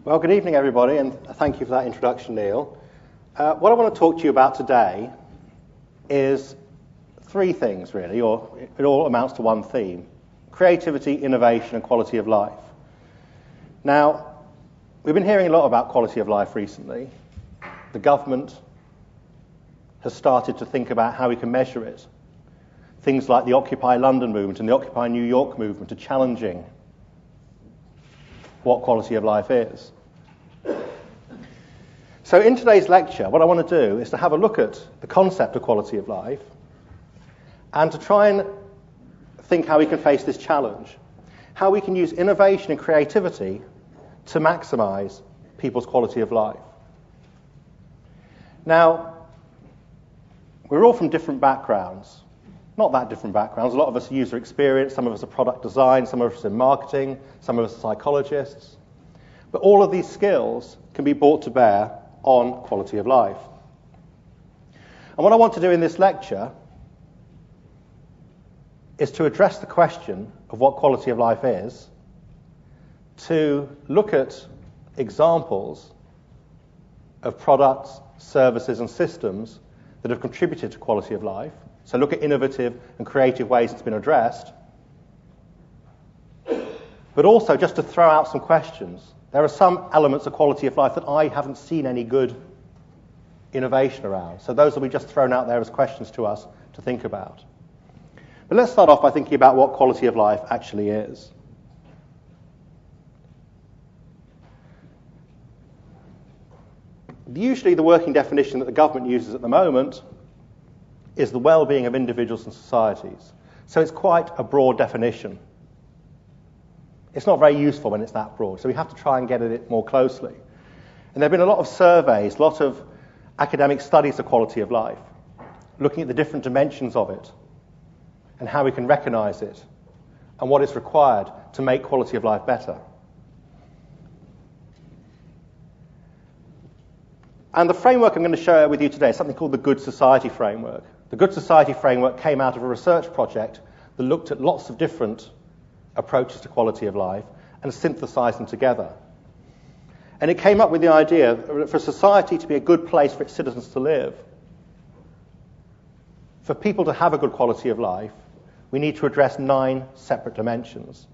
Well, good evening, everybody, and thank you for that introduction, Neil. What I want to talk to you about today is three things, really, or it all amounts to one theme: creativity, innovation, and quality of life. Now, we've been hearing a lot about quality of life recently. The government has started to think about how we can measure it. Things like the Occupy London movement and the Occupy New York movement are challenging what quality of life is. So in today's lecture, what I want to do is to have a look at the concept of quality of life and to try and think how we can face this challenge, how we can use innovation and creativity to maximize people's quality of life. Now, we're all from different backgrounds, not that different backgrounds. A lot of us are user experience, some of us are product design, some of us are in marketing, some of us are psychologists. But all of these skills can be brought to bear on quality of life. And what I want to do in this lecture is to address the question of what quality of life is, to look at examples of products, services and systems that have contributed to quality of life. So look at innovative and creative ways it's been addressed. But also just to throw out some questions. There are some elements of quality of life that I haven't seen any good innovation around. So those will be just thrown out there as questions to us to think about. But let's start off by thinking about what quality of life actually is. Usually the working definition that the government uses at the moment is the well-being of individuals and societies. So it's quite a broad definition. It's not very useful when it's that broad, so we have to try and get at it more closely. And there have been a lot of surveys, a lot of academic studies of quality of life, looking at the different dimensions of it and how we can recognize it and what is required to make quality of life better. And the framework I'm going to share with you today is something called the Good Society Framework. The Good Society Framework came out of a research project that looked at lots of different approaches to quality of life and synthesized them together. And it came up with the idea that for society to be a good place for its citizens to live, for people to have a good quality of life, we need to address 9 separate dimensions.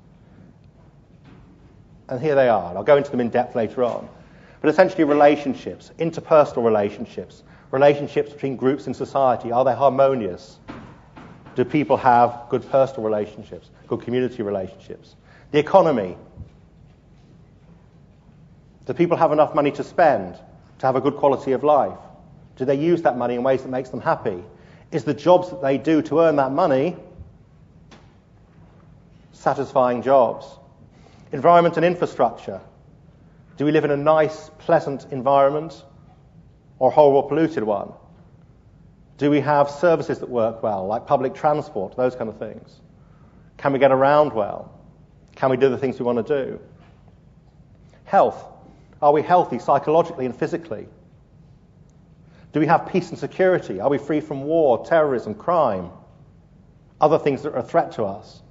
And here they are. And I'll go into them in depth later on. But essentially relationships, interpersonal relationships, relationships between groups in society, are they harmonious? Do people have good personal relationships, good community relationships? The economy. Do people have enough money to spend to have a good quality of life? Do they use that money in ways that makes them happy? Is the jobs that they do to earn that money satisfying jobs? Environment and infrastructure. Do we live in a nice, pleasant environment or a horrible, polluted one? Do we have services that work well, like public transport, those kind of things? Can we get around well? Can we do the things we want to do? Health. Are we healthy psychologically and physically? Do we have peace and security? Are we free from war, terrorism, crime, other things that are a threat to us?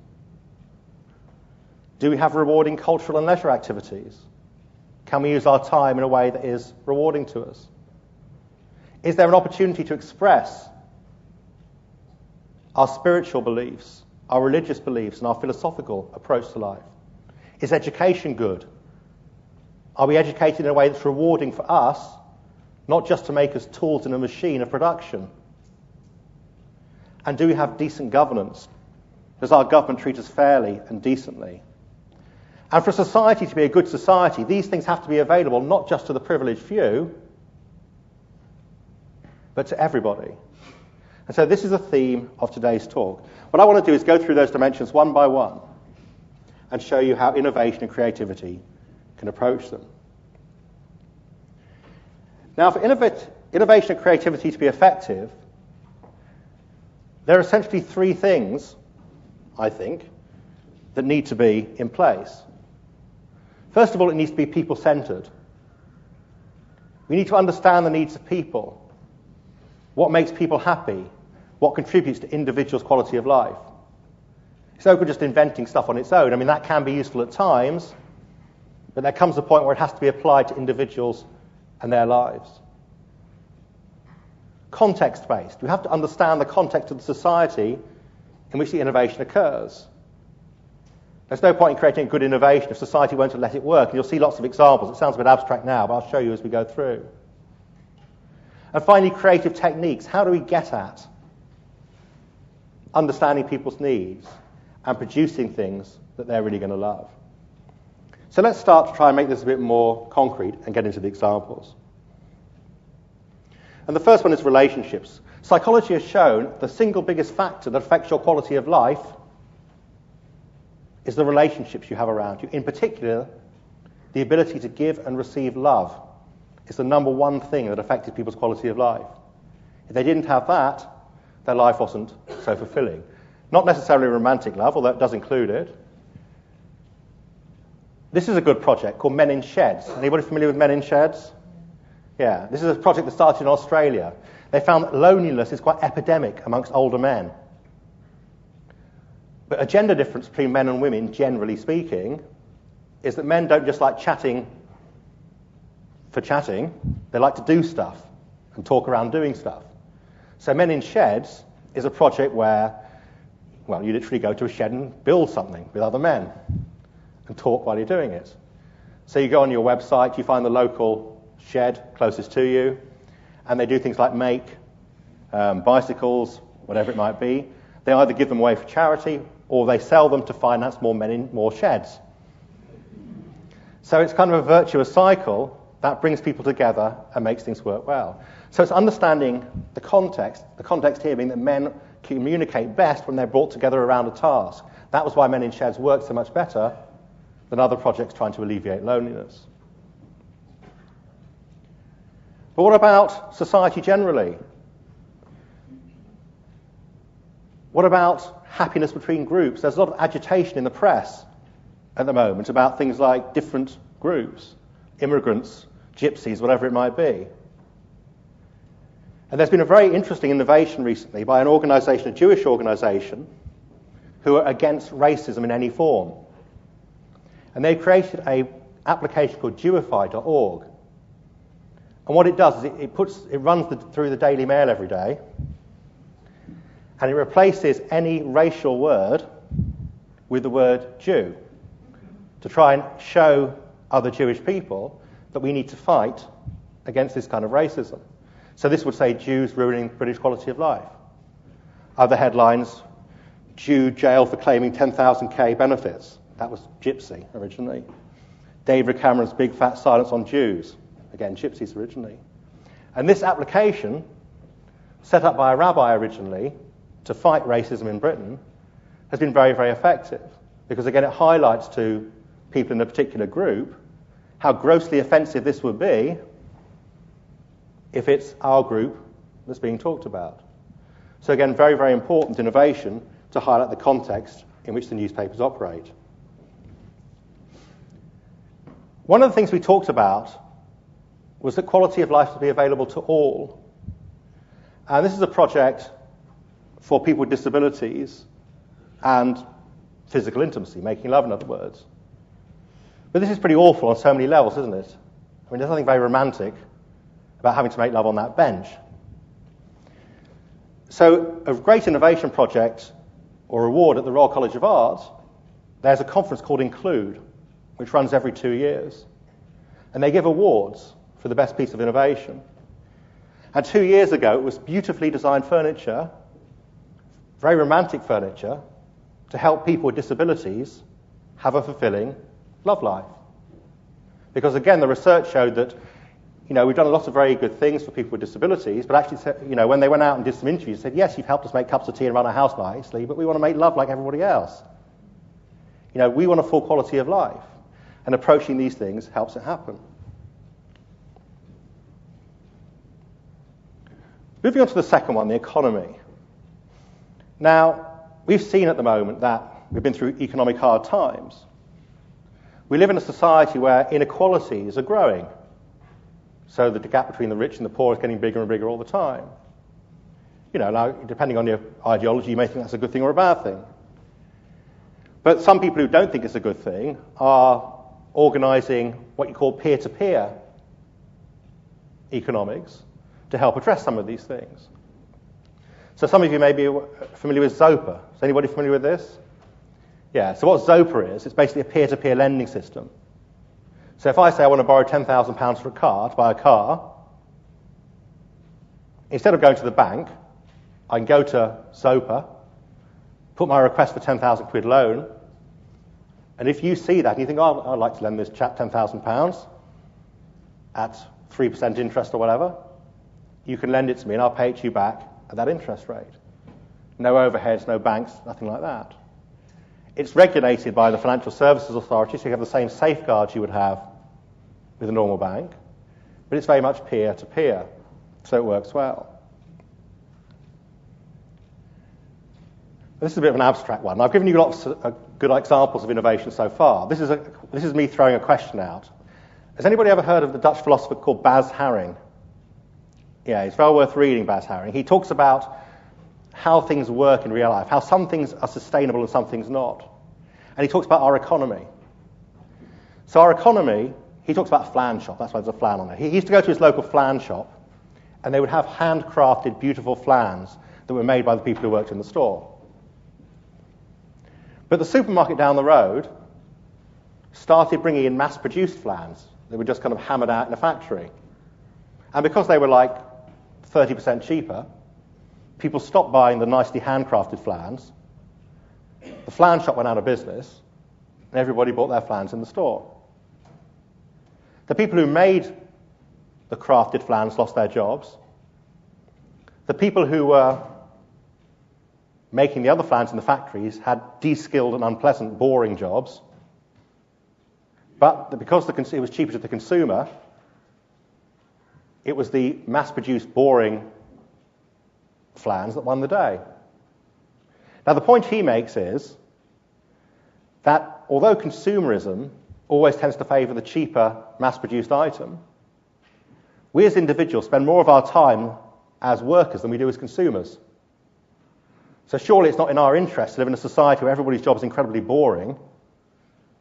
Do we have rewarding cultural and leisure activities? Can we use our time in a way that is rewarding to us? Is there an opportunity to express our spiritual beliefs, our religious beliefs, and our philosophical approach to life? Is education good? Are we educated in a way that's rewarding for us, not just to make us tools in a machine of production? And do we have decent governance? Does our government treat us fairly and decently? And for society to be a good society, these things have to be available not just to the privileged few, but to everybody. And so this is the theme of today's talk. What I want to do is go through those dimensions one by one and show you how innovation and creativity can approach them. Now, for innovation and creativity to be effective, there are essentially 3 things, I think, that need to be in place. First of all, it needs to be people-centered. We need to understand the needs of people. What makes people happy? What contributes to individuals' quality of life? It's no good just inventing stuff on its own. I mean, that can be useful at times, But there comes a point where it has to be applied to individuals and their lives. Context-based. We have to understand the context of the society in which the innovation occurs. There's no point in creating a good innovation if society won't let it work. And you'll see lots of examples. It sounds a bit abstract now, but I'll show you as we go through. And finally, creative techniques. How do we get at understanding people's needs and producing things that they're really going to love? So let's start to try and make this a bit more concrete and get into the examples. And the first one is relationships. Psychology has shown the single biggest factor that affects your quality of life is the relationships you have around you. In particular, the ability to give and receive love is the number one thing that affected people's quality of life. If they didn't have that, their life wasn't so fulfilling. Not necessarily romantic love, although it does include it. This is a good project called Men in Sheds. Anybody familiar with Men in Sheds? Yeah, this is a project that started in Australia. They found that loneliness is quite epidemic amongst older men. But a gender difference between men and women, generally speaking, is that men don't just like chatting for chatting. They like to do stuff and talk around doing stuff. So Men in Sheds is a project where, well, you literally go to a shed and build something with other men and talk while you're doing it. So you go on your website, you find the local shed closest to you, and they do things like make bicycles, whatever it might be. They either give them away for charity or they sell them to finance more sheds. So it's kind of a virtuous cycle that brings people together and makes things work well. So it's understanding the context here being that men communicate best when they're brought together around a task. That was why Men in Sheds worked so much better than other projects trying to alleviate loneliness. But what about society generally? What about happiness between groups? There's a lot of agitation in the press at the moment about things like different groups, immigrants, gypsies, whatever it might be. And there's been a very interesting innovation recently by an organisation, a Jewish organisation, who are against racism in any form. And they created an application called Jewify.org. And what it does is it runs through the Daily Mail every day, and it replaces any racial word with the word Jew to try and show other Jewish people that we need to fight against this kind of racism. So this would say Jews ruining British quality of life. Other headlines, Jew jailed for claiming 10,000k benefits. That was Gypsy originally. David Cameron's big fat silence on Jews. Again, Gypsies originally. And this application, set up by a rabbi originally to fight racism in Britain, has been very, very effective. Because again, it highlights to people in a particular group how grossly offensive this would be if it's our group that's being talked about. So again, very, very important innovation to highlight the context in which the newspapers operate. One of the things we talked about was that quality of life to be available to all. And this is a project for people with disabilities and physical intimacy, making love, in other words. But this is pretty awful on so many levels, isn't it? I mean, there's nothing very romantic about having to make love on that bench. So a great innovation project or award at the Royal College of Art, there's a conference called Include, which runs every 2 years. And they give awards for the best piece of innovation. And 2 years ago, it was beautifully designed furniture, very romantic furniture, to help people with disabilities have a fulfilling love life. Because again, the research showed that, we've done a lot of very good things for people with disabilities, but actually, when they went out and did some interviews, they said, yes, you've helped us make cups of tea and run our house nicely, but we want to make love like everybody else. We want a full quality of life. And approaching these things helps it happen. Moving on to the second one, the economy. Now, we've seen at the moment that we've been through economic hard times. We live in a society where inequalities are growing. So the gap between the rich and the poor is getting bigger and bigger all the time. Now, depending on your ideology, you may think that's a good thing or a bad thing. But some people who don't think it's a good thing are organising what you call peer-to-peer economics to help address some of these things. So some of you may be familiar with Zopa. Is anybody familiar with this? Yeah, so what Zopa is, it's basically a peer-to-peer lending system. So if I say I want to borrow £10,000 for a car, to buy a car, instead of going to the bank, I can go to Zopa, put my request for £10,000 loan, and if you see that and you think, oh, I'd like to lend this chap £10,000 at 3% interest or whatever, you can lend it to me and I'll pay it to you back at that interest rate. No overheads, no banks, nothing like that. It's regulated by the Financial Services Authority, so you have the same safeguards you would have with a normal bank, but it's very much peer-to-peer, so it works well. This is a bit of an abstract one. I've given you lots of good examples of innovation so far. This is me throwing a question out. Has anybody ever heard of the Dutch philosopher called Bas Haring? Yeah, it's well worth reading Bas Haring. He talks about how things work in real life, how some things are sustainable and some things not. And he talks about our economy. So our economy, he talks about a flan shop. That's why there's a flan on it. He used to go to his local flan shop, and they would have handcrafted, beautiful flans that were made by the people who worked in the store. But the supermarket down the road started bringing in mass-produced flans. They were just kind of hammered out in a factory. And because they were like 30% cheaper, people stopped buying the nicely handcrafted flans. The flan shop went out of business, and everybody bought their flans in the store. The people who made the crafted flans lost their jobs. The people who were making the other flans in the factories had de-skilled and unpleasant, boring jobs. But because it was cheaper to the consumer, it was the mass-produced, boring flans that won the day. Now, the point he makes is that although consumerism always tends to favour the cheaper, mass-produced item, we as individuals spend more of our time as workers than we do as consumers. So surely it's not in our interest to live in a society where everybody's job is incredibly boring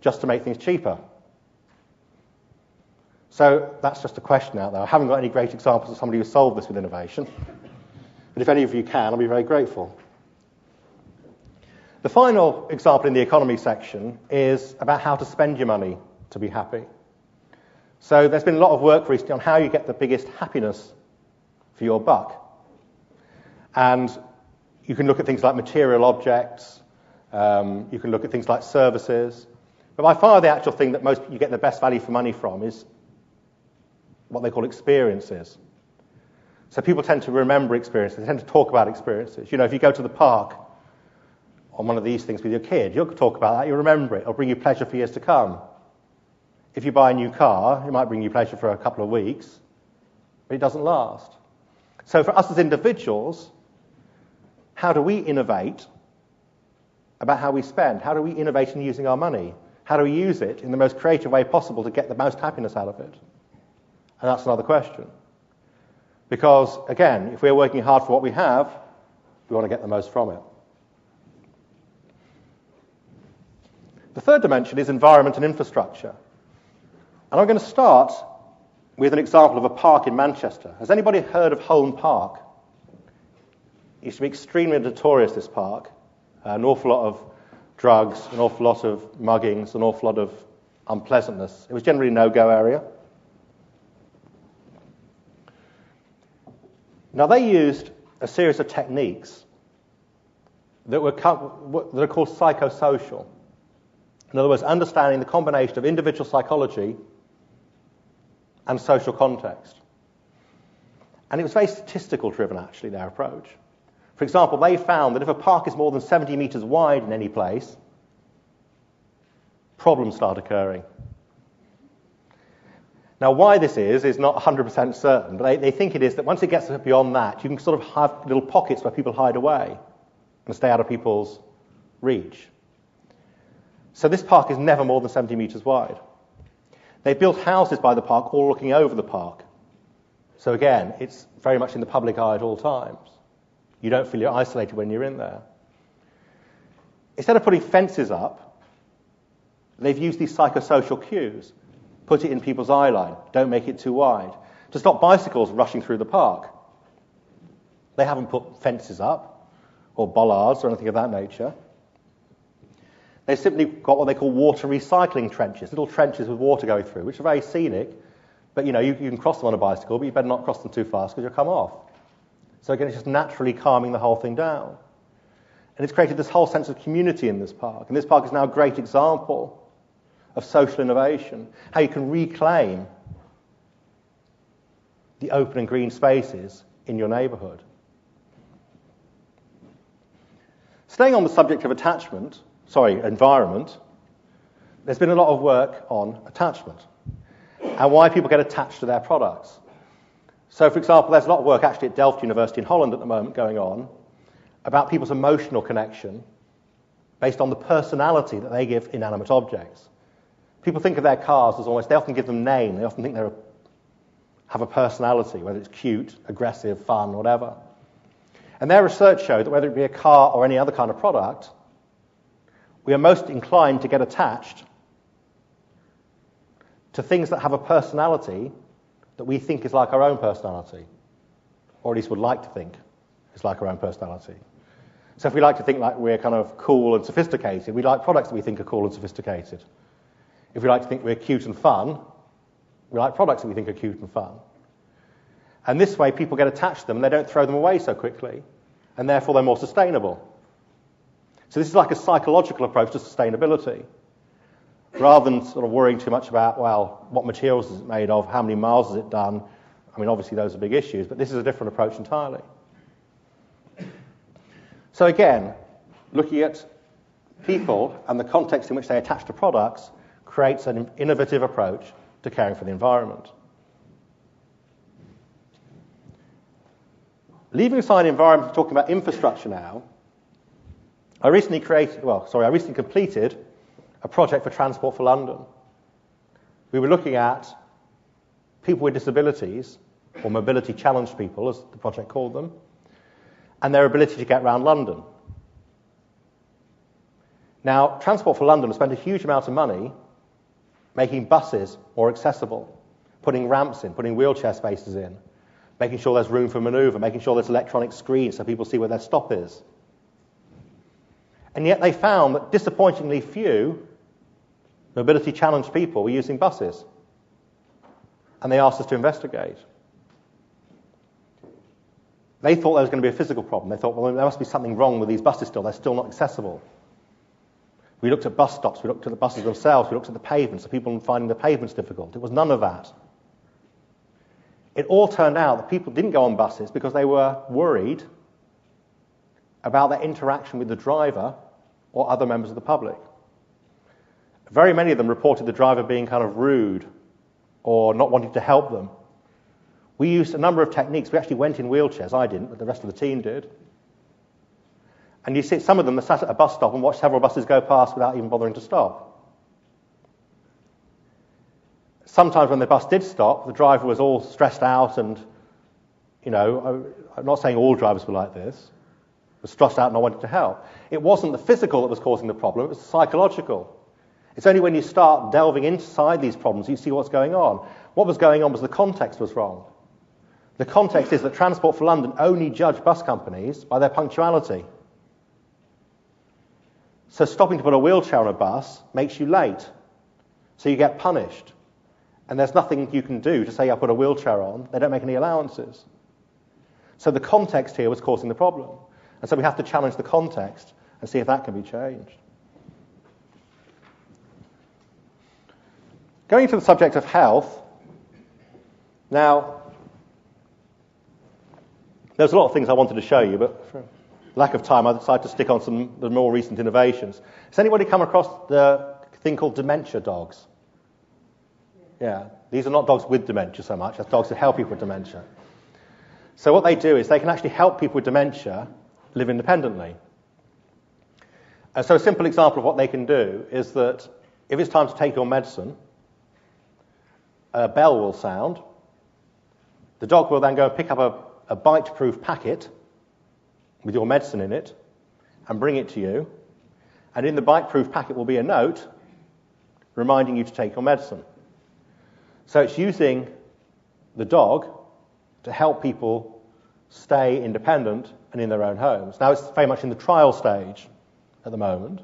just to make things cheaper. So that's just a question out there. I haven't got any great examples of somebody who solved this with innovation. But if any of you can, I'll be very grateful. The final example in the economy section is about how to spend your money to be happy. So there's been a lot of work recently on how you get the biggest happiness for your buck. And you can look at things like material objects, you can look at things like services, but by far the actual thing that you get the best value for money from is what they call experiences. So people tend to remember experiences, they tend to talk about experiences. You know, if you go to the park on one of these things with your kid, you'll talk about that, you'll remember it, it'll bring you pleasure for years to come. If you buy a new car, it might bring you pleasure for a couple of weeks, but it doesn't last. So for us as individuals, how do we innovate about how we spend? How do we innovate in using our money? How do we use it in the most creative way possible to get the most happiness out of it? And that's another question. Because, again, if we're working hard for what we have, we want to get the most from it. The third dimension is environment and infrastructure. And I'm going to start with an example of a park in Manchester. Has anybody heard of Holme Park? It used to be extremely notorious, this park. An awful lot of drugs, an awful lot of muggings, an awful lot of unpleasantness. It was generally a no-go area. Now, they used a series of techniques that are called psychosocial. In other words, understanding the combination of individual psychology and social context. And it was very statistical driven, actually, their approach. For example, they found that if a park is more than 70 metres wide in any place, problems start occurring. Now, why this is not 100% certain, but they think it is that once it gets beyond that, you can sort of have little pockets where people hide away and stay out of people's reach. So this park is never more than 70 metres wide. They built houses by the park, all looking over the park. So again, it's very much in the public eye at all times. You don't feel you're isolated when you're in there. Instead of putting fences up, They've used these psychosocial cues. Put it in people's eye line. Don't make it too wide. To stop bicycles rushing through the park. They haven't put fences up or bollards or anything of that nature. They've simply got what they call water recycling trenches, little trenches with water going through, which are very scenic, but you can cross them on a bicycle, but you better not cross them too fast because you'll come off. So again, it's just naturally calming the whole thing down. And it's created this whole sense of community in this park. And this park is now a great example of social innovation, how you can reclaim the open and green spaces in your neighbourhood. Staying on the subject of environment, there's been a lot of work on attachment and why people get attached to their products. So, for example, there's a lot of work actually at Delft University in Holland at the moment going on about people's emotional connection based on the personality that they give inanimate objects. People think of their cars as almost, they often give them name, they often think they have a personality, whether it's cute, aggressive, fun, whatever. And their research showed that whether it be a car or any other kind of product, we are most inclined to get attached to things that have a personality that we think is like our own personality, or at least would like to think is like our own personality. So if we like to think like we're kind of cool and sophisticated, we like products that we think are cool and sophisticated. If we like to think we're cute and fun, we like products that we think are cute and fun. And this way people get attached to them and they don't throw them away so quickly, and therefore they're more sustainable. So this is like a psychological approach to sustainability. Rather than sort of worrying too much about, well, what materials is it made of, how many miles has it done? I mean, obviously those are big issues, but this is a different approach entirely. So again, looking at people and the context in which they attach to products creates an innovative approach to caring for the environment. Leaving aside environment, talking about infrastructure now, I recently completed a project for Transport for London. We were looking at people with disabilities, or mobility challenged people, as the project called them, and their ability to get around London. Now, Transport for London has spent a huge amount of money making buses more accessible, putting ramps in, putting wheelchair spaces in, making sure there's room for manoeuvre, making sure there's electronic screens so people see where their stop is. And yet they found that disappointingly few mobility challenged people were using buses. And they asked us to investigate. They thought there was going to be a physical problem. They thought, well, there must be something wrong with these buses still. They're still not accessible. We looked at bus stops. We looked at the buses themselves. We looked at the pavements. So people finding the pavements difficult. It was none of that. It all turned out that people didn't go on buses because they were worried about their interaction with the driver or other members of the public. Very many of them reported the driver being kind of rude or not wanting to help them. We used a number of techniques. We actually went in wheelchairs. I didn't, but the rest of the team did. And you see some of them sat at a bus stop and watched several buses go past without even bothering to stop. Sometimes when the bus did stop, the driver was all stressed out and, I'm not saying all drivers were like this, was stressed out and not wanting to help. It wasn't the physical that was causing the problem, it was the psychological. It's only when you start delving inside these problems you see what's going on. What was going on was the context was wrong. The context is that Transport for London only judge bus companies by their punctuality. So stopping to put a wheelchair on a bus makes you late. So you get punished. And there's nothing you can do to say, I put a wheelchair on. They don't make any allowances. So the context here was causing the problem. And so we have to challenge the context and see if that can be changed. Going to the subject of health, now, there's a lot of things I wanted to show you, but for lack of time, I decided to stick on some of the more recent innovations. Has anybody come across the thing called dementia dogs? Yeah, these are not dogs with dementia so much, as dogs that help people with dementia. So what they do is they can actually help people with dementia live independently. And so a simple example of what they can do is that if it's time to take your medicine, a bell will sound. The dog will then go and pick up a bite-proof packet with your medicine in it and bring it to you. And in the bite-proof packet will be a note reminding you to take your medicine. So it's using the dog to help people stay independent and in their own homes. Now, it's very much in the trial stage at the moment,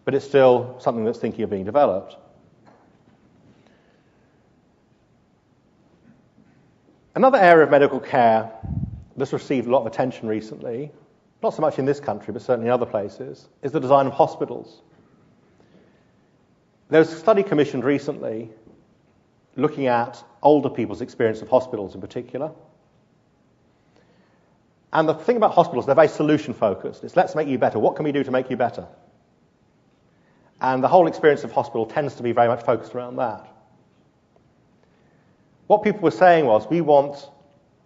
but it's still something that's thinking of being developed. Another area of medical care that's received a lot of attention recently, not so much in this country, but certainly in other places, is the design of hospitals. There was a study commissioned recently looking at older people's experience of hospitals in particular. And the thing about hospitals, they're very solution-focused. It's let's make you better. What can we do to make you better? And the whole experience of hospital tends to be very much focused around that. What people were saying was, we want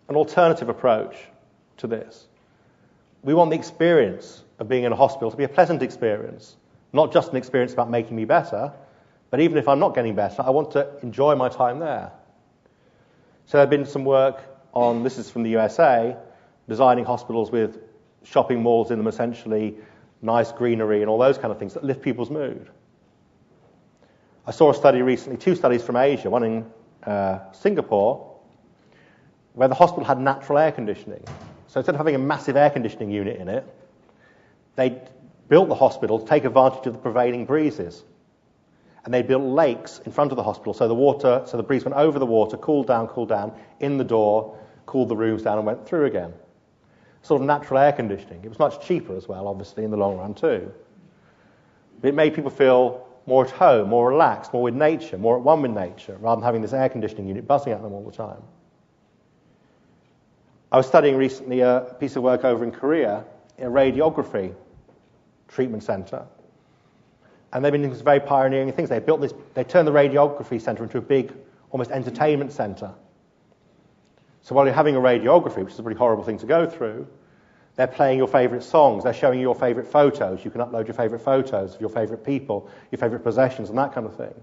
an alternative approach to this. We want the experience of being in a hospital to be a pleasant experience, not just an experience about making me better, but even if I'm not getting better, I want to enjoy my time there. So there have been some work on, this is from the USA, designing hospitals with shopping malls in them, essentially, nice greenery and all those kind of things that lift people's mood. I saw a study recently, 2 studies from Asia, one in Singapore, where the hospital had natural air conditioning. So instead of having a massive air conditioning unit in it, they built the hospital to take advantage of the prevailing breezes. And they built lakes in front of the hospital, so the breeze went over the water, cooled down, in the door, cooled the rooms down and went through again. Sort of natural air conditioning. It was much cheaper as well, obviously, in the long run too. But it made people feel more at home, more relaxed, more with nature, more at one with nature, rather than having this air conditioning unit buzzing at them all the time. I was studying recently a piece of work over in Korea, in a radiography treatment centre. And they've been doing some very pioneering things. They turned the radiography centre into a big, almost entertainment centre. So while you're having a radiography, which is a pretty horrible thing to go through, they're playing your favourite songs, they're showing you your favourite photos. You can upload your favourite photos of your favourite people, your favourite possessions, and that kind of thing.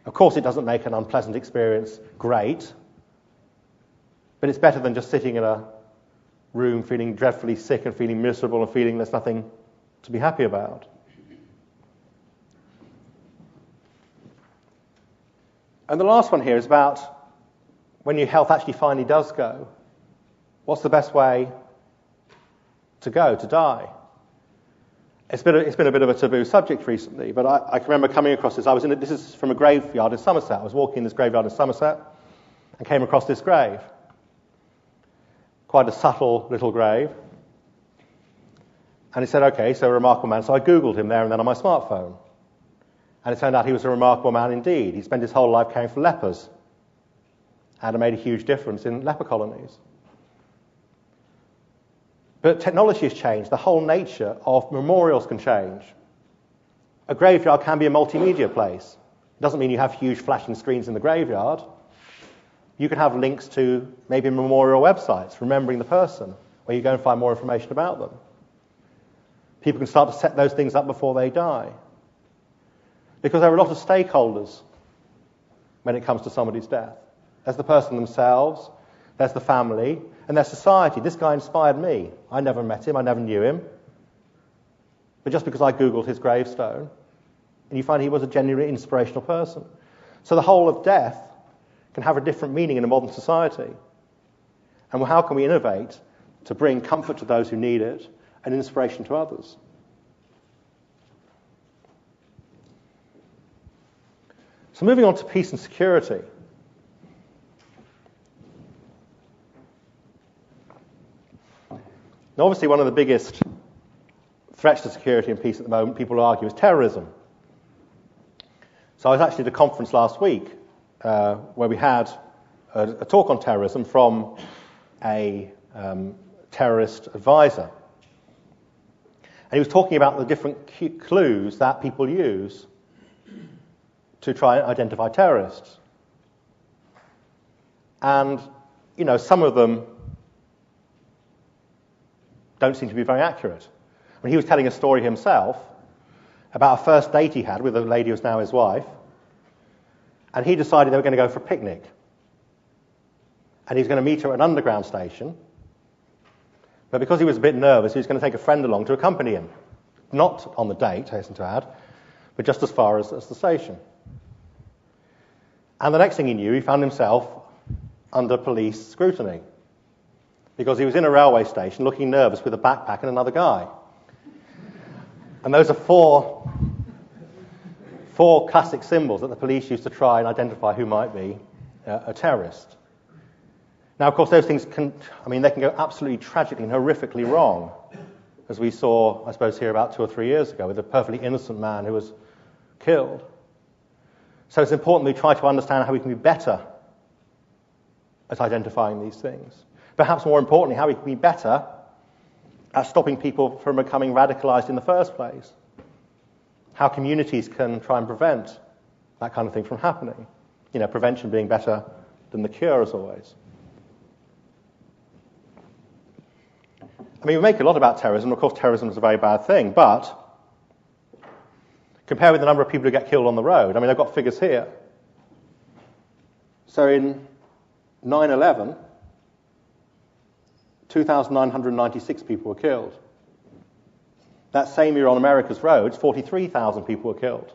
Of course, it doesn't make an unpleasant experience great, but it's better than just sitting in a room feeling dreadfully sick and feeling miserable and feeling there's nothing to be happy about. And the last one here is about when your health actually finally does go, what's the best way to go, to die? It's been a bit of a taboo subject recently, but I can remember coming across this. This is from a graveyard in Somerset. I was walking in this graveyard in Somerset and came across this grave. Quite a subtle little grave. And he said, okay, so a remarkable man. So I Googled him there and then on my smartphone. And it turned out he was a remarkable man indeed. He spent his whole life caring for lepers and it made a huge difference in leper colonies. But technology has changed. The whole nature of memorials can change. A graveyard can be a multimedia place. It doesn't mean you have huge flashing screens in the graveyard. You can have links to maybe memorial websites, remembering the person, where you go and find more information about them. People can start to set those things up before they die. Because there are a lot of stakeholders when it comes to somebody's death. There's the person themselves, there's the family, and there's society. This guy inspired me. I never met him, I never knew him. But just because I Googled his gravestone, and you find he was a genuinely inspirational person. So the whole of death can have a different meaning in a modern society. And how can we innovate to bring comfort to those who need it and inspiration to others? So moving on to peace and security. Now, obviously, one of the biggest threats to security and peace at the moment, people argue, is terrorism. So I was actually at a conference last week where we had a talk on terrorism from a terrorist advisor. And he was talking about the different clues that people use to try and identify terrorists. And, some of them don't seem to be very accurate. I mean, he was telling a story himself about a first date he had with a lady who's now his wife, and he decided they were going to go for a picnic. And he's going to meet her at an underground station, but because he was a bit nervous, he was going to take a friend along to accompany him. Not on the date, I hasten to add, but just as far as the station. And the next thing he knew, he found himself under police scrutiny because he was in a railway station looking nervous with a backpack and another guy. And those are four classic symbols that the police used to try and identify who might be a terrorist. Now, of course, those things they can go absolutely tragically and horrifically wrong, as we saw, I suppose, here about 2 or 3 years ago with a perfectly innocent man who was killed. So it's important we try to understand how we can be better at identifying these things. Perhaps more importantly, how we can be better at stopping people from becoming radicalized in the first place. How communities can try and prevent that kind of thing from happening. Prevention being better than the cure, as always. We make a lot about terrorism. Of course, terrorism is a very bad thing, but compare with the number of people who get killed on the road. I've got figures here. So in 9/11, 2,996 people were killed. That same year on America's roads, 43,000 people were killed,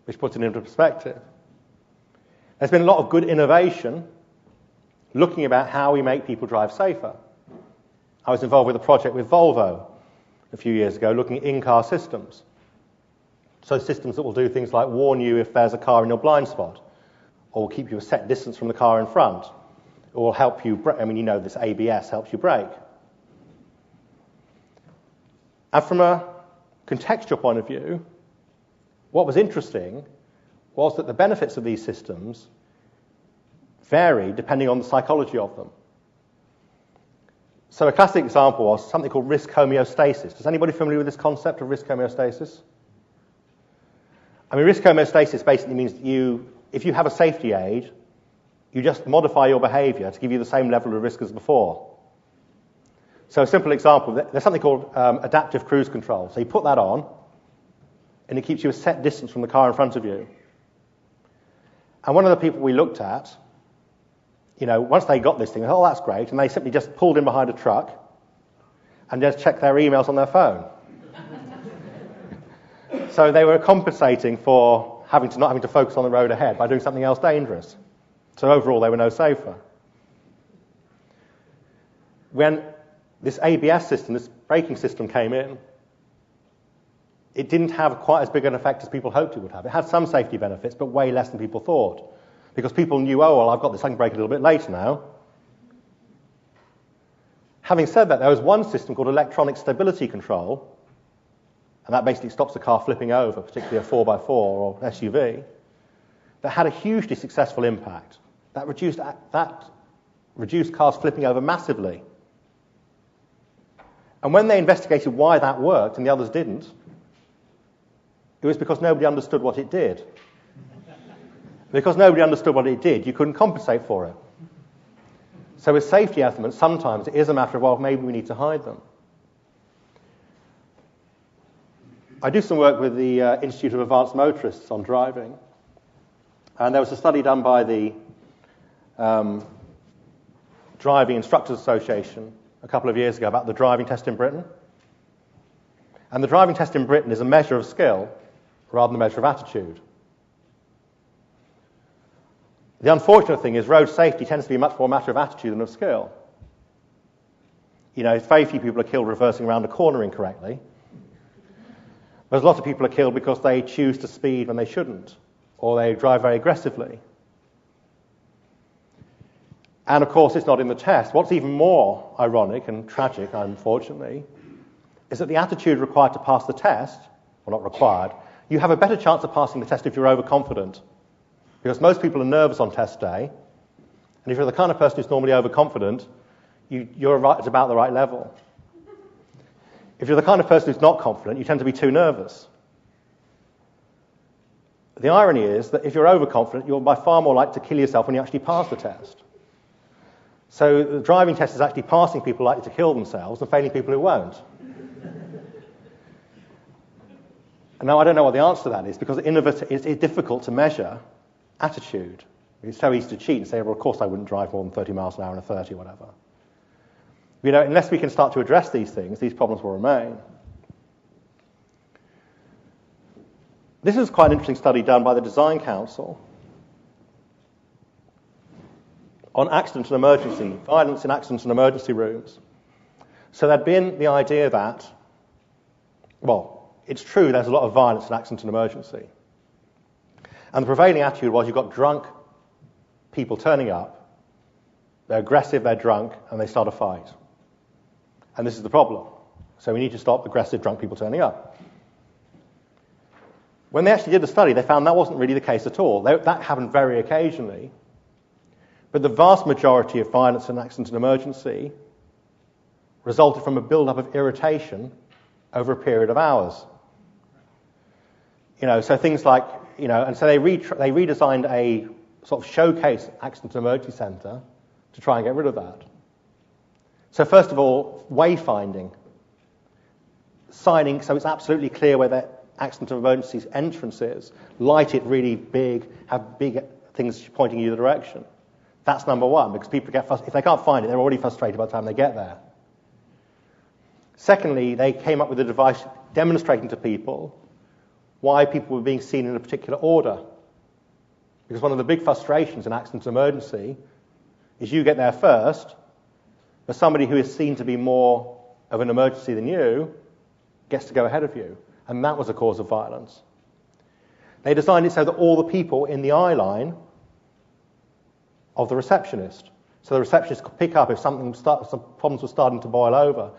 which puts it into perspective. There's been a lot of good innovation looking about how we make people drive safer. I was involved with a project with Volvo a few years ago looking at in-car systems. So systems that will do things like warn you if there's a car in your blind spot, or will keep you a set distance from the car in front, or will help you this ABS helps you brake. And from a contextual point of view, what was interesting was that the benefits of these systems vary depending on the psychology of them. So a classic example was something called risk homeostasis. Is anybody familiar with this concept of risk homeostasis? Risk homeostasis basically means that if you have a safety aid, you just modify your behavior to give you the same level of risk as before. So a simple example, there's something called adaptive cruise control. So you put that on, and it keeps you a set distance from the car in front of you. And one of the people we looked at, once they got this thing, oh, that's great, and they simply just pulled in behind a truck and just checked their emails on their phone. So they were compensating for not having to focus on the road ahead by doing something else dangerous. So overall, they were no safer. When this ABS system, this braking system came in, it didn't have quite as big an effect as people hoped it would have. It had some safety benefits, but way less than people thought. Because people knew, I've got this, I can brake a little bit later now. Having said that, there was one system called electronic stability control, and that basically stops the car flipping over, particularly a 4x4 or SUV, that had a hugely successful impact. That reduced cars flipping over massively. And when they investigated why that worked and the others didn't, it was because nobody understood what it did. Because nobody understood what it did, you couldn't compensate for it. So with safety elements, sometimes it is a matter of, maybe we need to hide them. I do some work with the Institute of Advanced Motorists on driving. And there was a study done by the Driving Instructors Association a couple of years ago about the driving test in Britain. And the driving test in Britain is a measure of skill rather than a measure of attitude. The unfortunate thing is road safety tends to be much more a matter of attitude than of skill. Very few people are killed reversing around a corner incorrectly. Whereas a lot of people are killed because they choose to speed when they shouldn't, or they drive very aggressively. And of course, it's not in the test. What's even more ironic and tragic, unfortunately, is that the attitude required to pass the test, well, not required, you have a better chance of passing the test if you're overconfident. Because most people are nervous on test day, and if you're the kind of person who's normally overconfident, you're at about the right level. If you're the kind of person who's not confident, you tend to be too nervous. The irony is that if you're overconfident, you're by far more likely to kill yourself when you actually pass the test. So the driving test is actually passing people likely to kill themselves and failing people who won't. And now I don't know what the answer to that is, because it's difficult to measure attitude. It's so easy to cheat and say, of course I wouldn't drive more than 30 miles an hour in a 30 or whatever. Unless we can start to address these things, these problems will remain. This is quite an interesting study done by the Design Council on accident and emergency, violence in accident and emergency rooms. So there'd been the idea that, well, it's true there's a lot of violence in accident and emergency. And the prevailing attitude was you've got drunk people turning up, they're aggressive, they're drunk, and they start a fight. And this is the problem. So we need to stop aggressive drunk people turning up. When they actually did the study, they found that wasn't really the case at all. That happened very occasionally. But the vast majority of violence in accident and emergency resulted from a build-up of irritation over a period of hours. So things like, and so they redesigned a sort of showcase accident and emergency centre to try and get rid of that. So first of all, wayfinding. Signing, so it's absolutely clear where the accident and emergency entrance is. Light it really big, have big things pointing you the direction. That's number one, because people get frustrated. If they can't find it, they're already frustrated by the time they get there. Secondly, they came up with a device demonstrating to people why people were being seen in a particular order. Because one of the big frustrations in accident and emergency is you get there first, but somebody who is seen to be more of an emergency than you gets to go ahead of you. And that was a cause of violence. They designed it so that all the people in the eye line of the receptionist. So the receptionist could pick up if some problems were starting to boil over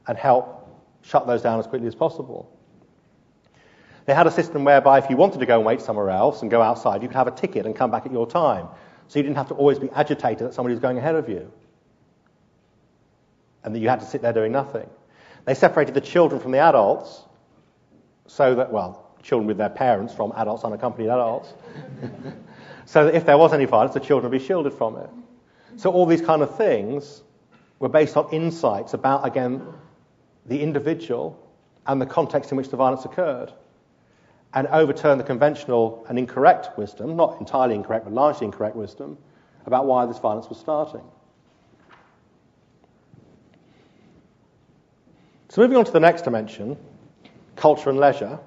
and help shut those down as quickly as possible. They had a system whereby if you wanted to go and wait somewhere else and go outside, you could have a ticket and come back at your time. So you didn't have to always be agitated that somebody was going ahead of you and that you had to sit there doing nothing. They separated the children from the adults so that, children with their parents from adults, unaccompanied adults, so that if there was any violence, the children would be shielded from it. So all these kind of things were based on insights about, again, the individual and the context in which the violence occurred, and overturned the conventional and incorrect wisdom, not entirely incorrect, but largely incorrect wisdom, about why this violence was starting. So moving on to the next dimension, culture and leisure.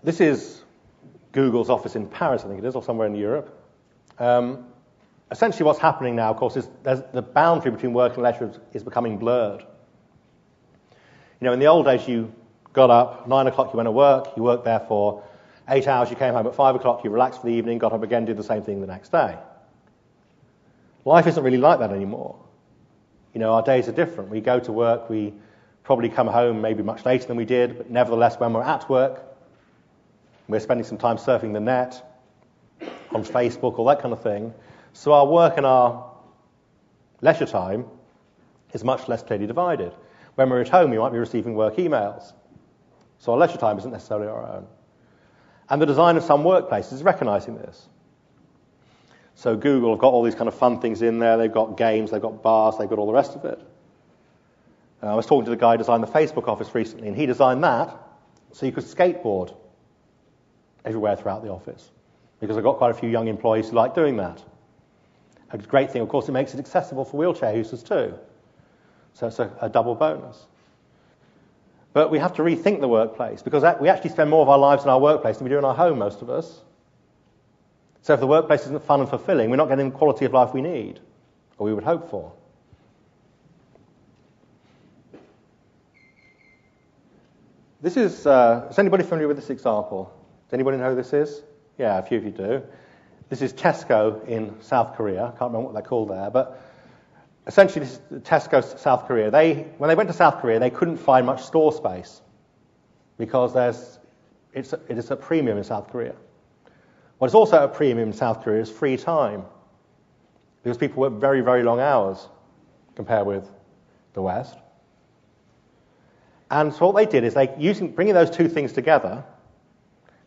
This is Google's office in Paris, I think it is, or somewhere in Europe. Essentially what's happening now, of course, is the boundary between work and leisure is becoming blurred. In the old days, you got up, 9 o'clock you went to work, you worked there for 8 hours, you came home at 5 o'clock, you relaxed for the evening, got up again, did the same thing the next day. Life isn't really like that anymore. Our days are different. We go to work, we probably come home maybe much later than we did, but nevertheless, when we're at work, we're spending some time surfing the net, on Facebook, all that kind of thing. So our work and our leisure time is much less clearly divided. When we're at home, we might be receiving work emails. So our leisure time isn't necessarily our own. And the design of some workplaces is recognizing this. So Google have got all these kind of fun things in there. They've got games, they've got bars, they've got all the rest of it. I was talking to the guy who designed the Facebook office recently, and he designed that so you could skateboard everywhere throughout the office. Because I've got quite a few young employees who like doing that. A great thing, of course, it makes it accessible for wheelchair users too. So it's a double bonus. But we have to rethink the workplace, because we actually spend more of our lives in our workplace than we do in our home, most of us. So if the workplace isn't fun and fulfilling, we're not getting the quality of life we need, or we would hope for. This is anybody familiar with this example? Does anybody know who this is? Yeah, a few of you do. This is Tesco in South Korea. I can't remember what they're called there, but essentially this is Tesco South Korea. When they went to South Korea, they couldn't find much store space because it is a premium in South Korea. What is also a premium in South Korea is free time, because people work very, very long hours compared with the West. And so what they did is bringing those two things together,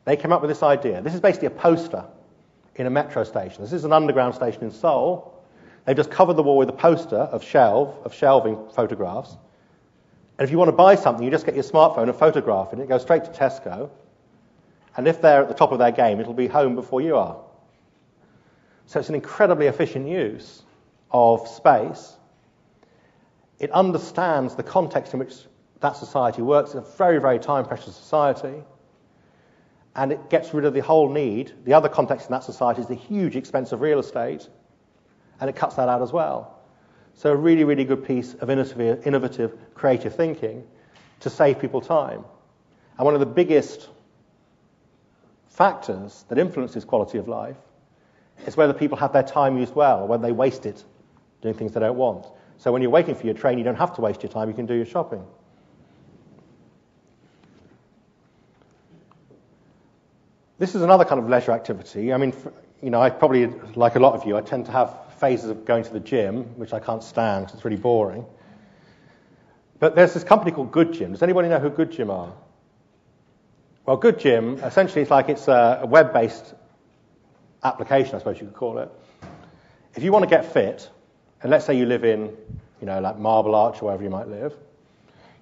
they came up with this idea. This is basically a poster in a metro station. This is an underground station in Seoul. They've just covered the wall with a poster of shelving photographs. And if you want to buy something, you just get your smartphone and photograph it, and it goes straight to Tesco. And if they're at the top of their game, it'll be home before you are. So it's an incredibly efficient use of space. It understands the context in which that society works. It's a very, very time-precious society. And it gets rid of the whole need. The other context in that society is the huge expense of real estate, and it cuts that out as well. So a really, really good piece of innovative, creative thinking to save people time. And one of the biggest factors that influences quality of life is whether people have their time used well or whether they waste it doing things they don't want. So when you're waiting for your train, you don't have to waste your time, you can do your shopping. This is another kind of leisure activity. I mean, I probably, like a lot of you, I tend to have phases of going to the gym, which I can't stand because it's really boring. But there's this company called Good Gym. Does anybody know who Good Gym are? Well, Good Gym, essentially it's a web-based application, I suppose you could call it. If you want to get fit, and let's say you live in, like Marble Arch or wherever you might live,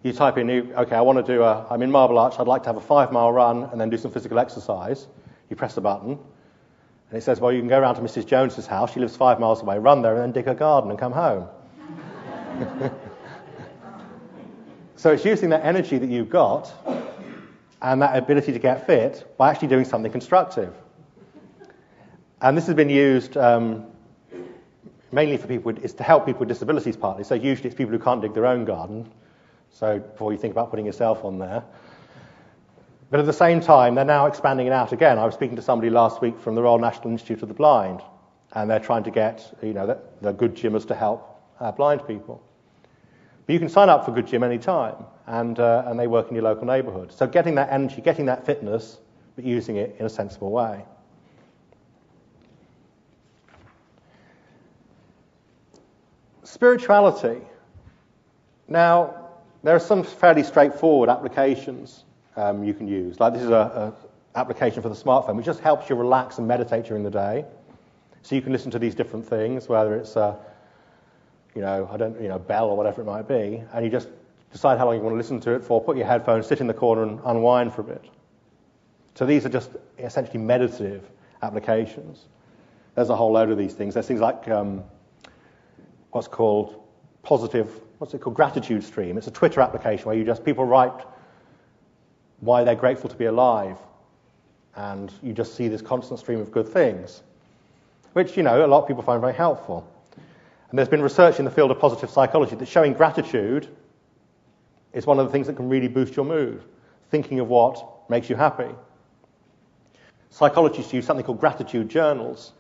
you type in, I'm in Marble Arch, I'd like to have a 5-mile run and then do some physical exercise. You press the button, and it says, well, you can go around to Mrs. Jones's house, she lives 5 miles away, run there and then dig her garden and come home. So it's using that energy that you've got and that ability to get fit by actually doing something constructive. And this has been used mainly for people, it's to help people with disabilities partly. So usually it's people who can't dig their own garden. So before you think about putting yourself on there. But at the same time, they're now expanding it out again. I was speaking to somebody last week from the Royal National Institute of the Blind, and they're trying to get, the good gymmers to help blind people. But you can sign up for Good Gym any time, and they work in your local neighbourhood. So getting that energy, getting that fitness, but using it in a sensible way. Spirituality. Now, there are some fairly straightforward applications you can use. Like this is an application for the smartphone, which just helps you relax and meditate during the day. So you can listen to these different things, whether it's bell or whatever it might be, and you just decide how long you want to listen to it for, put your headphones, sit in the corner and unwind for a bit. So these are just essentially meditative applications. There's a whole load of these things. There's things like what's called gratitude stream. It's a Twitter application where people write why they're grateful to be alive, and you just see this constant stream of good things, which, a lot of people find very helpful. And there's been research in the field of positive psychology that showing gratitude is one of the things that can really boost your mood, thinking of what makes you happy. Psychologists use something called gratitude journals.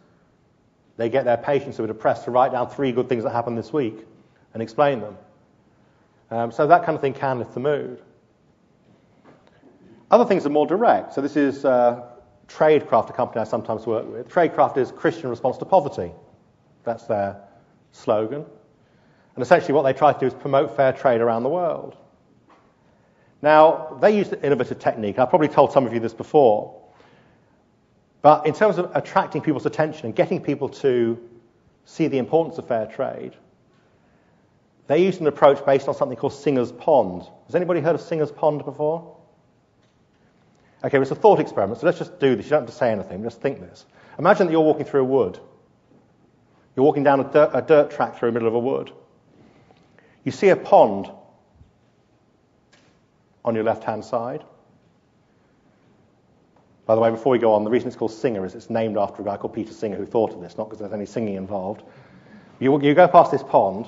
They get their patients who are depressed to write down 3 good things that happened this week and explain them. So that kind of thing can lift the mood. Other things are more direct. So this is Tradecraft, a company I sometimes work with. Tradecraft is Christian response to poverty. That's their slogan. And essentially what they try to do is promote fair trade around the world. Now, they use an innovative technique. I've probably told some of you this before. But in terms of attracting people's attention and getting people to see the importance of fair trade, they use an approach based on something called Singer's Pond. Has anybody heard of Singer's Pond before? Okay, well, it's a thought experiment, so let's just do this. You don't have to say anything, just think this. Imagine that you're walking through a wood. You're walking down a dirt track through the middle of a wood. You see a pond on your left-hand side. By the way, before we go on, the reason it's called Singer is it's named after a guy called Peter Singer who thought of this, not because there's any singing involved. You go past this pond,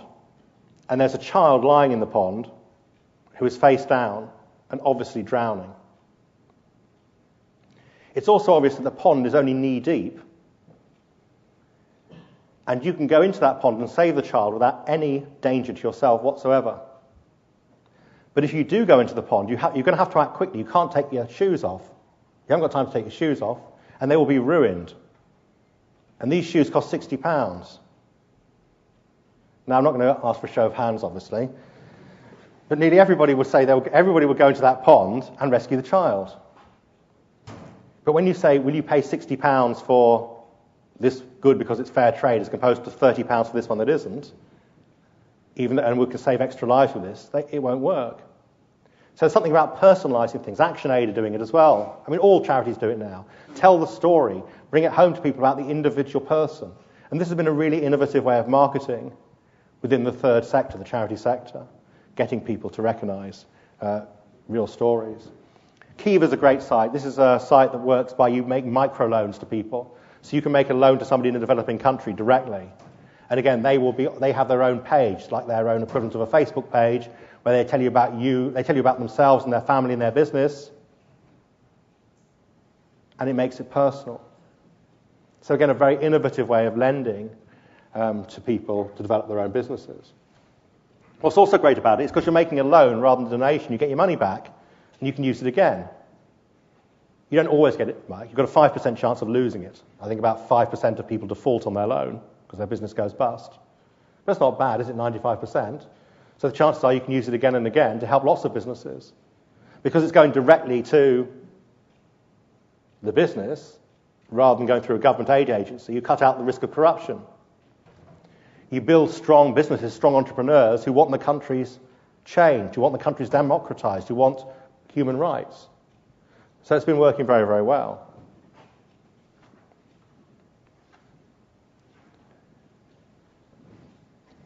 and there's a child lying in the pond who is face down and obviously drowning. It's also obvious that the pond is only knee-deep, and you can go into that pond and save the child without any danger to yourself whatsoever. But if you do go into the pond, you're going to have to act quickly. You can't take your shoes off. You haven't got time to take your shoes off, and they will be ruined. And these shoes cost £60. Now, I'm not going to ask for a show of hands, obviously, but nearly everybody would say everybody would go into that pond and rescue the child. But when you say, will you pay £60 for this good because it's fair trade as opposed to £30 for this one that isn't, and we can save extra lives with this, it won't work. So there's something about personalising things. ActionAid are doing it as well. I mean, all charities do it now. Tell the story. Bring it home to people about the individual person. And this has been a really innovative way of marketing, within the third sector, the charity sector, getting people to recognise real stories. Kiva is a great site. This is a site that works by you make microloans to people. So you can make a loan to somebody in a developing country directly. And again, they have their own page, like their own equivalent of a Facebook page, where they tell you about they tell you about themselves and their family and their business, and it makes it personal. So again, a very innovative way of lending to people to develop their own businesses. What's also great about it is because you're making a loan rather than a donation, you get your money back and you can use it again. You don't always get it back. You've got a 5% chance of losing it. I think about 5% of people default on their loan because their business goes bust. But that's not bad, is it? 95%. So the chances are you can use it again and again to help lots of businesses. Because it's going directly to the business rather than going through a government aid agency, you cut out the risk of corruption. You build strong businesses, strong entrepreneurs who want the countries changed, who want the countries democratized, who want human rights. So it's been working very, very well.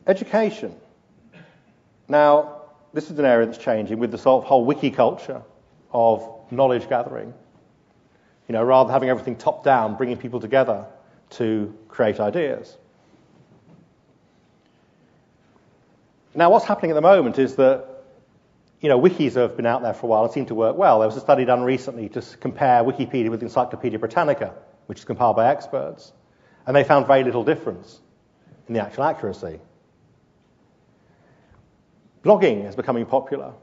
Education. Now, this is an area that's changing with the sort of whole wiki culture of knowledge gathering. Rather than having everything top down, bringing people together to create ideas. Now, what's happening at the moment is that, wikis have been out there for a while and seem to work well. There was a study done recently to compare Wikipedia with Encyclopedia Britannica, which is compiled by experts, and they found very little difference in the actual accuracy. Blogging is becoming popular.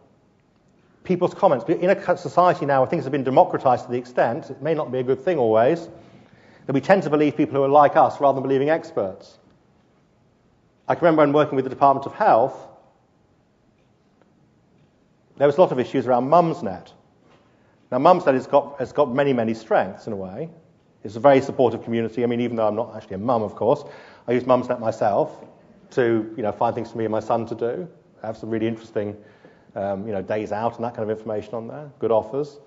People's comments. In a society now where things have been democratized to the extent, it may not be a good thing always, that we tend to believe people who are like us rather than believing experts. I can remember when working with the Department of Health, there was a lot of issues around Mumsnet. Now, Mumsnet has got many, many strengths in a way. It's a very supportive community. I mean, even though I'm not actually a mum, of course, I use Mumsnet myself to find things for me and my son to do. I have some really interesting days out and that kind of information on there, good offers.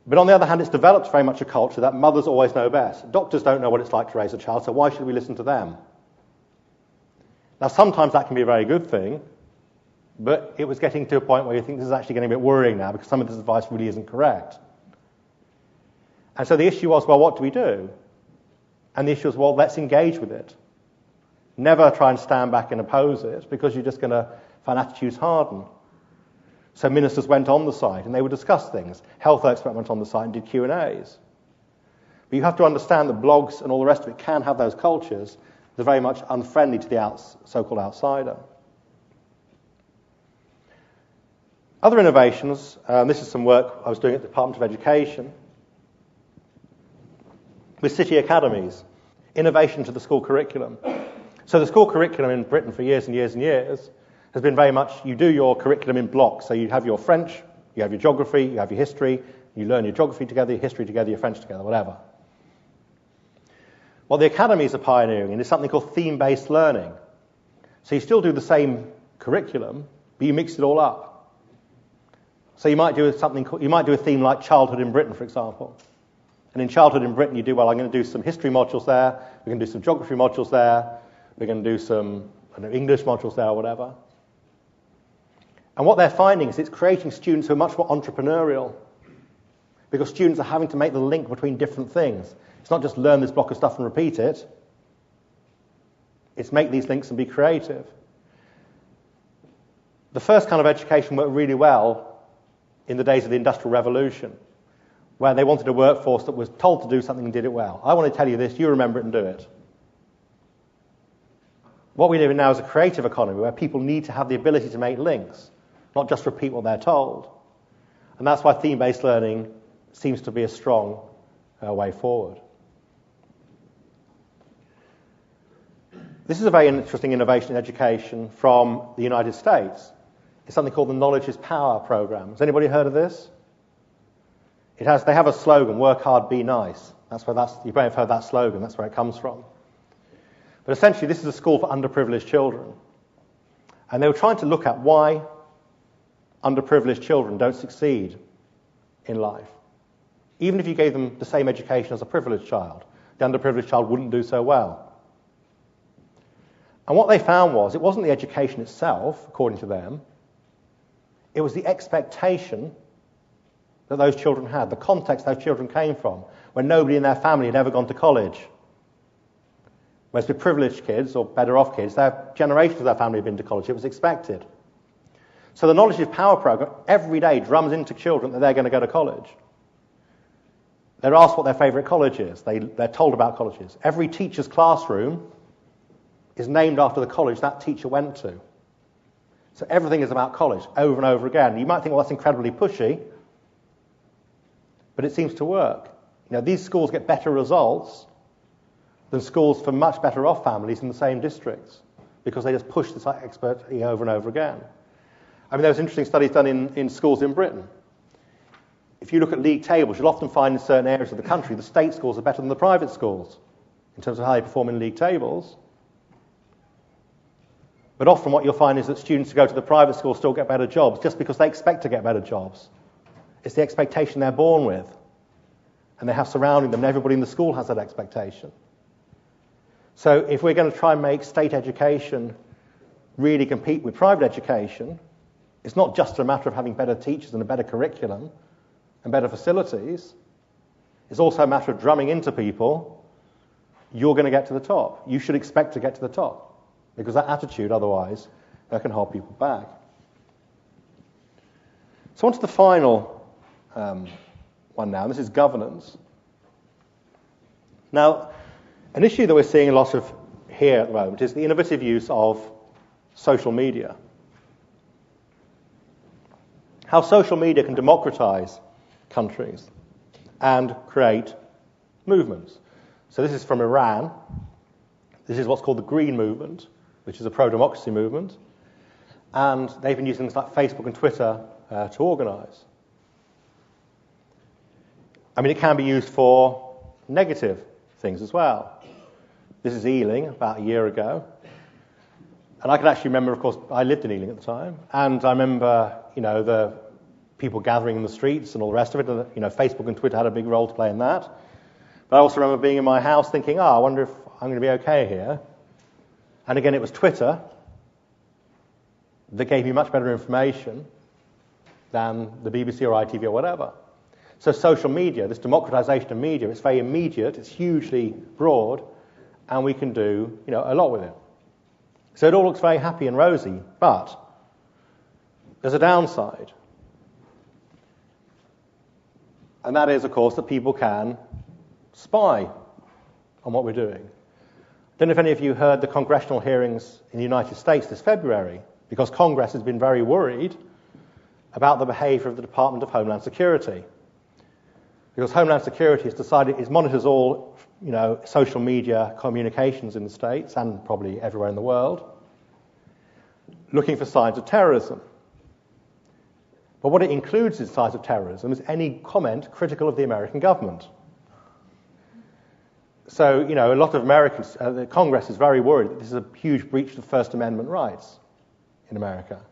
But on the other hand, it's developed very much a culture that mothers always know best. Doctors don't know what it's like to raise a child, so why should we listen to them? Now, sometimes that can be a very good thing, but it was getting to a point where you think this is actually getting a bit worrying now because some of this advice really isn't correct. And so the issue was, well, what do we do? And the issue was, well, let's engage with it. Never try and stand back and oppose it because you're just going to find attitudes harden. So ministers went on the site and they would discuss things. Health experts went on the site and did Q&As. But you have to understand that blogs and all the rest of it can have those cultures that are very much unfriendly to the so-called outsider. Other innovations, this is some work I was doing at the Department of Education, with city academies, innovation to the school curriculum. So the school curriculum in Britain for years and years and years has been very much, you do your curriculum in blocks. So you have your French, you have your geography, you have your history, you learn your geography together, your history together, your French together, whatever. What the academies are pioneering in is something called theme-based learning. So you still do the same curriculum, but you mix it all up. So you might do a theme like childhood in Britain, for example. And in childhood in Britain, you do, well, I'm going to do some history modules there, we're going to do some geography modules there, we're going to do some English modules there or whatever. And what they're finding is it's creating students who are much more entrepreneurial because students are having to make the link between different things. It's not just learn this block of stuff and repeat it. It's make these links and be creative. The first kind of education worked really well in the days of the Industrial Revolution, where they wanted a workforce that was told to do something and did it well. I want to tell you this, you remember it and do it. What we live in now is a creative economy where people need to have the ability to make links, not just repeat what they're told. And that's why theme-based learning seems to be a strong way forward. This is a very interesting innovation in education from the United States. It's something called the Knowledge is Power program. Has anybody heard of this? They have a slogan, work hard, be nice. You may have heard that slogan, that's where it comes from. But essentially, this is a school for underprivileged children. And they were trying to look at why underprivileged children don't succeed in life. Even if you gave them the same education as a privileged child, the underprivileged child wouldn't do so well. And what they found was, it wasn't the education itself, according to them, it was the expectation that those children had, the context those children came from, when nobody in their family had ever gone to college. Whereas with privileged kids, or better off kids, their generations of their family had been to college. It was expected. So the Knowledge is Power program every day drums into children that they're going to go to college. They're asked what their favourite college is. They're told about colleges. Every teacher's classroom is named after the college that teacher went to. So everything is about college, over and over again. You might think, well, that's incredibly pushy, but it seems to work. These schools get better results than schools for much better off families in the same districts, because they just push this expertise over and over again. There was interesting studies done in schools in Britain. If you look at league tables, you'll often find in certain areas of the country the state schools are better than the private schools in terms of how they perform in league tables. But often what you'll find is that students who go to the private school still get better jobs just because they expect to get better jobs. It's the expectation they're born with. And they have surrounding them, and everybody in the school has that expectation. So if we're going to try and make state education really compete with private education, it's not just a matter of having better teachers and a better curriculum and better facilities. It's also a matter of drumming into people, you're going to get to the top. You should expect to get to the top. Because that attitude, otherwise, that can hold people back. So on to the final one now. This is governance. Now, an issue that we're seeing a lot of here at the moment is the innovative use of social media. How social media can democratize countries and create movements. So this is from Iran. This is what's called the Green Movement, which is a pro-democracy movement. And they've been using things like Facebook and Twitter to organize. It can be used for negative things as well. This is Ealing, about a year ago. And I can actually remember, of course, I lived in Ealing at the time, and I remember, the people gathering in the streets and all the rest of it, and, Facebook and Twitter had a big role to play in that. But I also remember being in my house thinking, I wonder if I'm going to be okay here. And again, it was Twitter that gave me much better information than the BBC or ITV or whatever. So social media, this democratization of media, it's very immediate, it's hugely broad, and we can do, a lot with it. So it all looks very happy and rosy, but there's a downside. And that is, of course, that people can spy on what we're doing. I don't know if any of you heard the congressional hearings in the United States this February, because Congress has been very worried about the behavior of the Department of Homeland Security. Because Homeland Security has decided it monitors all, social media communications in the States and probably everywhere in the world, looking for signs of terrorism. But what it includes in signs of terrorism is any comment critical of the American government. So, a lot of Americans, the Congress is very worried that this is a huge breach of First Amendment rights in America.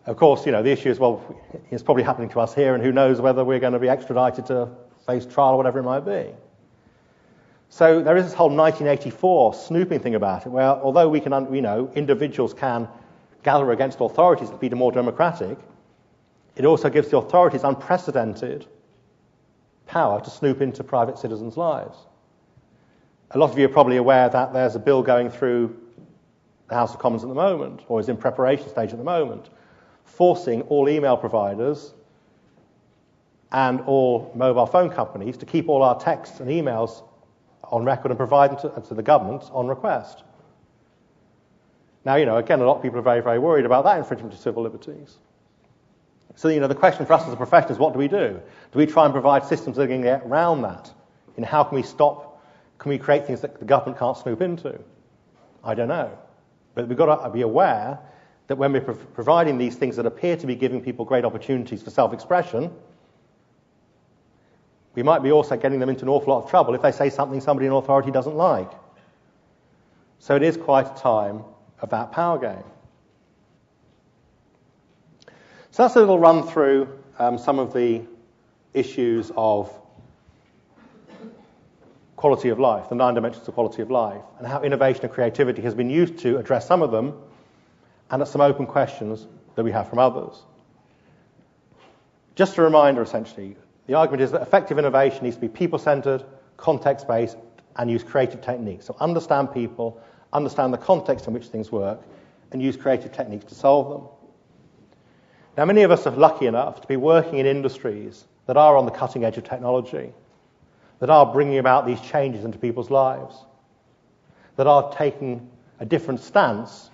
Of course, the issue is, it's probably happening to us here, and who knows whether we're going to be extradited to face trial or whatever it might be. So there is this whole 1984 snooping thing about it, where although we can, individuals can gather against authorities to be more democratic, it also gives the authorities unprecedented power to snoop into private citizens' lives. A lot of you are probably aware that there's a bill going through the House of Commons at the moment, or is in preparation stage at the moment, forcing all email providers and all mobile phone companies to keep all our texts and emails on record and provide them to the government on request. Now, again, a lot of people are very, very worried about that infringement of civil liberties. So, the question for us as a profession is, what do we do? Do we try and provide systems that are going to get around that? How can we can we create things that the government can't snoop into? I don't know. But we've got to be aware that when we're providing these things that appear to be giving people great opportunities for self-expression, we might be also getting them into an awful lot of trouble if they say something somebody in authority doesn't like. So it is quite a time of that power game. So that's a little run through some of the issues of quality of life, the 9 dimensions of quality of life, and how innovation and creativity has been used to address some of them, and at some open questions that we have from others. Just a reminder, essentially, the argument is that effective innovation needs to be people-centered, context-based, and use creative techniques. So understand people, understand the context in which things work, and use creative techniques to solve them. Now, many of us are lucky enough to be working in industries that are on the cutting edge of technology, that are bringing about these changes into people's lives, that are taking a different stance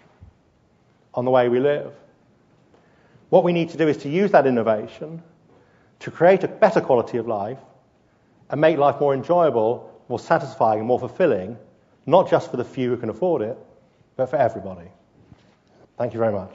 on the way we live. What we need to do is to use that innovation to create a better quality of life and make life more enjoyable, more satisfying, and more fulfilling, not just for the few who can afford it, but for everybody. Thank you very much.